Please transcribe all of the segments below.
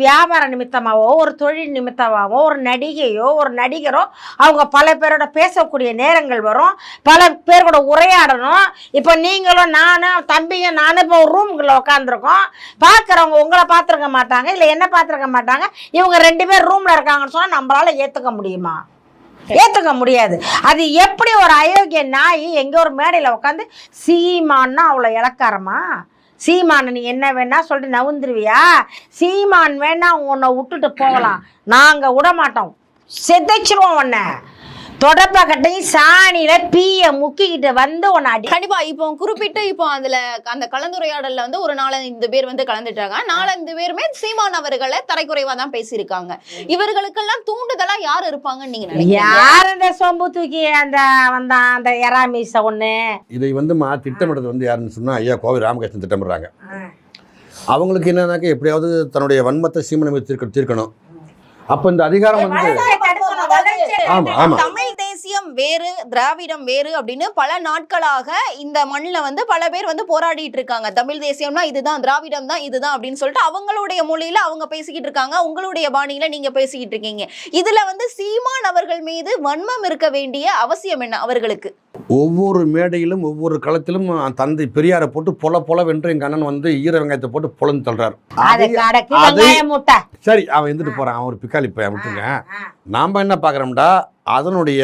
வியாபார நிமித்தமாவோ ஒரு தொழில் நிமித்தமாவோ ஒரு நடிகையோ ஒரு நடிகரோ அவங்க பல பேரோட பேசக்கூடிய நேரங்கள் வரும், பல பேர் கூட உரையாடணும். இப்போ நீங்களும் நானும் தம்பிங்க நானும் இப்போ ஒரு ரூமுக்குள்ள உட்காந்துருக்கோம். பார்க்குறவங்க உங்களை பார்த்துருக்க மாட்டாங்க, இல்லை என்ன பார்த்துருக்க மாட்டாங்க. இவங்க 2 பேர் ரூமில் இருக்காங்கன்னு சொன்னால் நம்மளால ஏற்றுக்க முடியுமா? ஏற்றுக்க முடியாது. அது எப்படி ஒரு அயோக்கிய நாய் எங்கே ஒரு மேடையில் உட்காந்து சீமான்னா அவ்வளோ இலக்காரமா? சீமான் நீ என்ன வேணா சொல்லிட்டு நவுந்துருவியா? சீமான் வேணா உன்னை விட்டுட்டு போகலாம், நாங்கள் விட மாட்டோம், செதைச்சிருவோம் உன்னை. தொடப்பா கட்டையும் சாணியில பீய முக்கிக்கிட்டு வந்து உன்னை அடி. கண்டிப்பா. இப்போ குறிப்பிட்டு இப்போ அதுல அந்த கலந்துரையாடல்ல வந்து ஒரு 4-5 பேர் வந்து கலந்துட்டாங்க. 4-5 பேருமே சீமான் அவர்களை தரைக்குறைவா தான் பேசியிருக்காங்க. இவர்களுக்கெல்லாம் தூண்டுதலா யார் இருப்பாங்கன்னு நீங்க நினைக்கிறீங்க? யார் அந்த சொம்பு தூக்கி அந்த வந்தான் அந்த எராமீச ஒண்ணு? இதை வந்து திட்டமிடுறது வந்து யாருன்னு சொன்னா ஐயா கோவை ராமகிருஷ்ணன் திட்டமிடுறாங்க. அவங்களுக்கு என்னன்னாக்க எப்படியாவது தன்னுடைய வன்மத்தை சீமனை தீர்க்கணும். அப்ப இந்த அதிகாரம் வந்து தமிழ் தேசியம் வேறு திராவிடம் வேறு அப்படின்னு பல நாட்களாக இந்த மண்ணில் வந்து பல பேர் வந்து போராடிட்டு இருக்காங்க. தமிழ் தேசியம்னா இதுதான், திராவிடம் தான் இதுதான் அப்படின்னு சொல்லிட்டு அவங்களுடைய மொழியில அவங்க பேசிக்கிட்டு இருக்காங்க, உங்களுடைய பாணியில நீங்க பேசிக்கிட்டு இருக்கீங்க. இதுல வந்து சீமான் அவர்கள் மீது வன்மம் இருக்க வேண்டிய அவசியம் என்ன அவர்களுக்கு? ஒவ்வொரு மேடையிலும் ஒவ்வொரு களத்திலும் தந்தை பெரியாரை போட்டு பொல வென்று எங்க அண்ணன் வந்து ஈர வெங்காயத்தை போட்டு பொலன்னு தள்ளுறாரு. சரி, அவன் எந்திட்டு போறான், அவன் ஒரு பிக்காளி பையன் விட்டுங்க. நாம என்ன பாக்குறோம்டா, அதனுடைய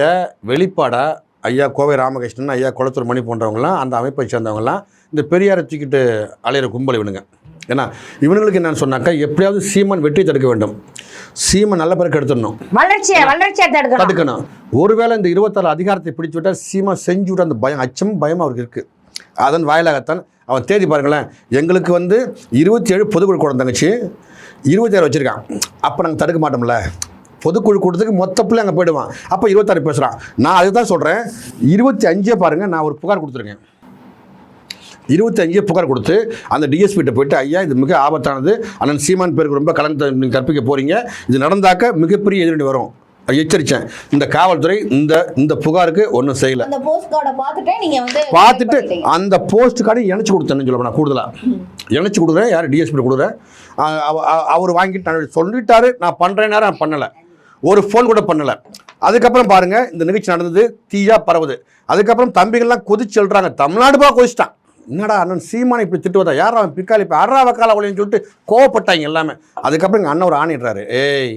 வெளிப்பாடா ஐயா கோவை ராமகிருஷ்ணன், ஐயா குளத்தூர் மணி போன்றவங்களாம், அந்த அமைப்பை சேர்ந்தவங்கலாம் இந்த பெரியாரை தூக்கிட்டு அலையிற கும்பல் இவனுங்க. ஏன்னா இவனுங்களுக்கு என்னன்னு சொன்னாக்கா, எப்படியாவது சீமான் வெற்றி தடுக்க வேண்டும், சீமான் நல்ல பிறகு எடுத்துடணும், வளர்ச்சியை தடுக்கணும். ஒருவேளை இந்த 26 அதிகாரத்தை பிடிச்சு விட்டா சீமான் செஞ்சு விட்ட அந்த பயம், அச்சம் பயம் அவருக்கு இருக்கு. அதன் வாயிலாகத்தான் அவன் தேதி பாருங்களேன், எங்களுக்கு வந்து 27 பொதுக்குழு கூட தங்கச்சி 26 வச்சிருக்கான். அப்போ நாங்கள் தடுக்க மாட்டோம்ல, பொதுக்குழு கூட்டத்துக்கு மொத்த பிள்ளை அங்கே போயிடுவான். அப்போ 26 பேசுகிறான். நான் அதுதான் சொல்கிறேன், 25 பாருங்கள், நான் ஒரு புகார் கொடுத்துருக்கேன். 25 புகார் கொடுத்து அந்த டிஎஸ்பிகிட்ட போயிட்டு, ஐயா இது மிக ஆபத்தானது, அண்ணன் சீமான் பேருக்கு ரொம்ப கலந்து நீங்கள் கற்பிக்க போகிறீங்க, இது நடந்தாக்க மிகப்பெரிய எதிரொலி வரும், எச்சரித்தேன். இந்த காவல்துறை இந்த புகாருக்கு ஒன்றும் செய்யலை. பார்த்துட்டு அந்த போஸ்ட் கார்டு இணைச்சி கொடுத்தேன்னு சொல்ல, நான் கூடுதலாக இணைச்சி கொடுக்குறேன். யார் டிஎஸ்பி கொடுக்குறேன், அவர் வாங்கிட்டு நான் சொல்லிட்டாரு, நான் பண்ணுறேன், நான் பண்ணலை, ஒரு ஃபோன் கூட பண்ணலை. அதுக்கப்புறம் பாருங்கள், இந்த நிகழ்ச்சி நடந்தது, தீயா பரவுது. அதுக்கப்புறம் தம்பிகள்லாம் கொதிச்சு சொல்கிறாங்க, தமிழ்நாடு போக கொதிச்சிட்டான். என்னடா அண்ணன் சீமானை இப்படி திட்டுவதா, யார் அவன் பிக்காளி இப்போ அறா வக்கால ஒளின்னு சொல்லிட்டு கோவப்பட்டாங்க எல்லாமே. அதுக்கப்புறம் எங்கள் அண்ணன் ஒரு ஆணிடுறாரு, ஏய்